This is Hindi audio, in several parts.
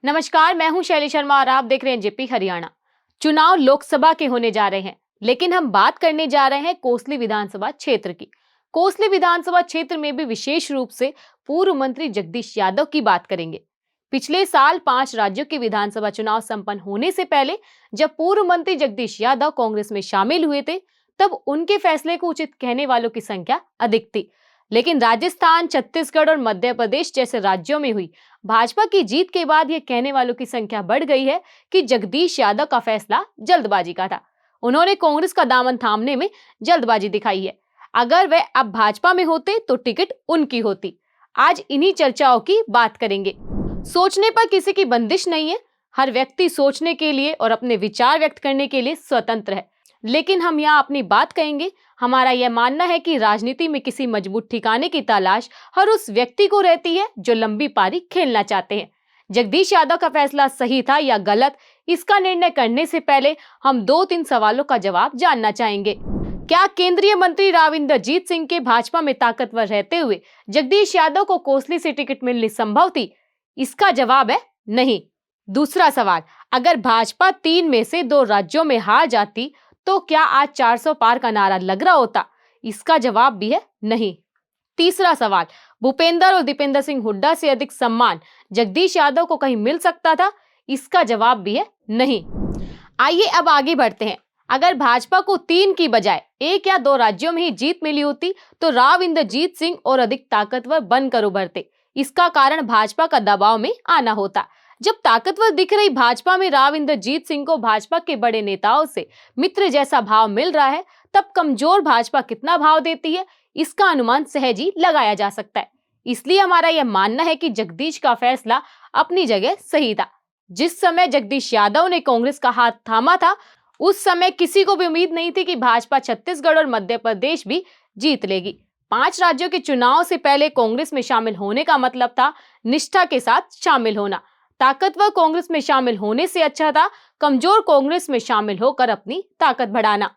नमस्कार, मैं हूं शैली शर्मा और आप देख रहे हैं जेपी हरियाणा। चुनाव लोकसभा के होने जा रहे हैं, लेकिन हम बात करने जा रहे हैं कोसली विधानसभा क्षेत्र की। कोसली विधानसभा क्षेत्र में भी विशेष रूप से पूर्व मंत्री जगदीश यादव की बात करेंगे। पिछले साल 5 राज्यों के विधानसभा चुनाव संपन्न होने से पहले जब पूर्व मंत्री जगदीश यादव कांग्रेस में शामिल हुए थे, तब उनके फैसले को उचित कहने वालों की संख्या अधिक थी। लेकिन राजस्थान, छत्तीसगढ़ और मध्य प्रदेश जैसे राज्यों में हुई भाजपा की जीत के बाद यह कहने वालों की संख्या बढ़ गई है कि जगदीश यादव का फैसला जल्दबाजी का था। उन्होंने कांग्रेस का दामन थामने में जल्दबाजी दिखाई है। अगर वे अब भाजपा में होते तो टिकट उनकी होती। आज इन्हीं चर्चाओं की बात करेंगे। सोचने पर किसी की बंदिश नहीं है। हर व्यक्ति सोचने के लिए और अपने विचार व्यक्त करने के लिए स्वतंत्र है। लेकिन हम यहाँ अपनी बात कहेंगे। हमारा यह मानना है कि राजनीति में किसी मजबूत ठिकाने की तलाश हर उस व्यक्ति को रहती है जो लंबी पारी खेलना चाहते हैं। जगदीश यादव का फैसला सही था या गलत, इसका निर्णय करने से पहले हम 2-3 सवालों का जवाब जानना चाहेंगे। क्या केंद्रीय मंत्री राव इंद्रजीत सिंह के भाजपा में ताकतवर रहते हुए जगदीश यादव को कोसली से टिकट मिलनी संभव थी? इसका जवाब है नहीं। दूसरा सवाल, अगर भाजपा 3 में से 2 राज्यों में हार जाती तो क्या आज 400 पार का नारा लग रहा होता? इसका जवाब भी है नहीं। तीसरा सवाल, भूपेंद्र और दीपेंद्र सिंह हुड्डा से अधिक सम्मान जगदीश यादव को कहीं मिल सकता था? इसका जवाब भी है नहीं। आइए अब आगे बढ़ते हैं। अगर भाजपा को 3 की बजाय 1 या 2 राज्यों में ही जीत मिली होती तो राव इंद्रजीत सिंह और अधिक ताकतवर बनकर उभरते। इसका कारण भाजपा का दबाव में आना होता। जब ताकतवर दिख रही भाजपा में राव इंद्रजीत सिंह को भाजपा के बड़े नेताओं से मित्र जैसा भाव मिल रहा है, तब कमजोर भाजपा कितना भाव देती है, इसका अनुमान सहज ही लगाया जा सकता है। इसलिए हमारा यह मानना है कि जगदीश का फैसला अपनी जगह सही था। जिस समय जगदीश यादव ने कांग्रेस का हाथ थामा था, उस समय किसी को भी उम्मीद नहीं थी कि भाजपा छत्तीसगढ़ और मध्य प्रदेश भी जीत लेगी। 5 राज्यों के चुनाव से पहले कांग्रेस में शामिल होने का मतलब था निष्ठा के साथ शामिल होना। ताकतवर कांग्रेस में शामिल होने से अच्छा था कमजोर कांग्रेस में शामिल होकर अपनी ताकत बढ़ाना।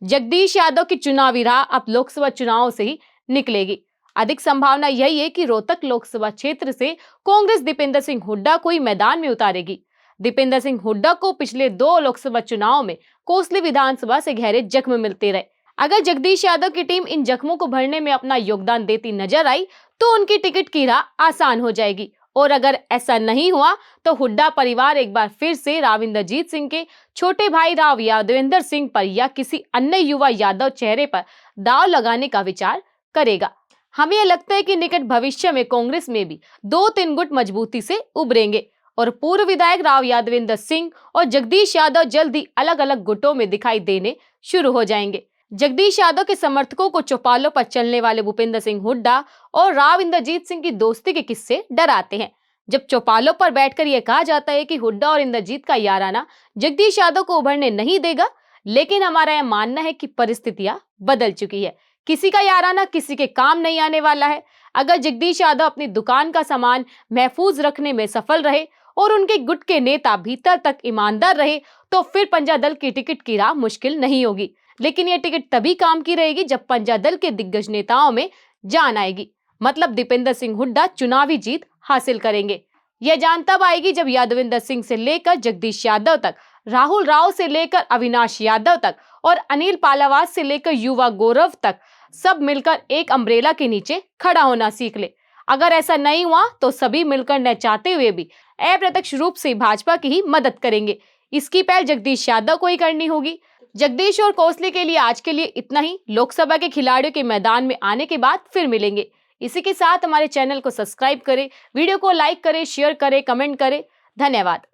जगदीश यादव की चुनावी राह अब लोकसभा चुनाव से ही निकलेगी। अधिक संभावना यही है कि रोहतक लोकसभा क्षेत्र से कांग्रेस दीपेंद्र सिंह हुड्डा को ही मैदान में उतारेगी। दीपेंद्र सिंह हुड्डा को पिछले 2 लोकसभा चुनाव में कोसली विधानसभा से गहरे जख्म मिलते रहे। अगर जगदीश यादव की टीम इन जख्मों को भरने में अपना योगदान देती नजर आई तो उनकी टिकट की राह आसान हो जाएगी। और अगर ऐसा नहीं हुआ तो हुड्डा परिवार एक बार फिर से राव इंद्रजीत सिंह के छोटे भाई राव यादवेंद्र सिंह पर या किसी अन्य युवा यादव चेहरे पर दांव लगाने का विचार करेगा। हमें यह लगता है कि निकट भविष्य में कांग्रेस में भी 2-3 गुट मजबूती से उभरेंगे और पूर्व विधायक राव यादवेंद्र सिंह और जगदीश यादव जल्द ही अलग अलग गुटों में दिखाई देने शुरू हो जाएंगे। जगदीश यादव के समर्थकों को चौपालों पर चलने वाले भूपेंद्र सिंह हुड्डा और राव इंद्रजीत सिंह की दोस्ती के किस्से डराते हैं। जब चौपालों पर बैठकर यह कहा जाता है कि हुड्डा और इंद्रजीत का याराना जगदीश यादव को उभरने नहीं देगा, लेकिन हमारा यह मानना है कि परिस्थितियां बदल चुकी है। किसी का याराना किसी के काम नहीं आने वाला है। अगर जगदीश यादव अपनी दुकान का सामान महफूज रखने में सफल रहे और उनके गुट के नेता भीतर तक ईमानदार रहे तो फिर पंजा दल की टिकट की राह मुश्किल नहीं होगी। लेकिन यह टिकट तभी काम की रहेगी जब पंजा दल के दिग्गज नेताओं में जान आएगी। मतलब दीपेंद्र सिंह हुड्डा चुनावी जीत हासिल करेंगे। यह जान तब आएगी जब यादवेंद्र सिंह से लेकर जगदीश यादव तक, राहुल राव से लेकर अविनाश यादव तक और अनिल पालावास से लेकर युवा गौरव तक सब मिलकर एक अम्ब्रेला के नीचे खड़ा होना सीख ले। अगर ऐसा नहीं हुआ तो सभी मिलकर न चाहते हुए भी अप्रत्यक्ष रूप से भाजपा की ही मदद करेंगे। इसकी पहल जगदीश यादव को ही करनी होगी। जगदीश और कोसली के लिए आज के लिए इतना ही। लोकसभा के खिलाड़ियों के मैदान में आने के बाद फिर मिलेंगे। इसी के साथ हमारे चैनल को सब्सक्राइब करें, वीडियो को लाइक करें, शेयर करें, कमेंट करें। धन्यवाद।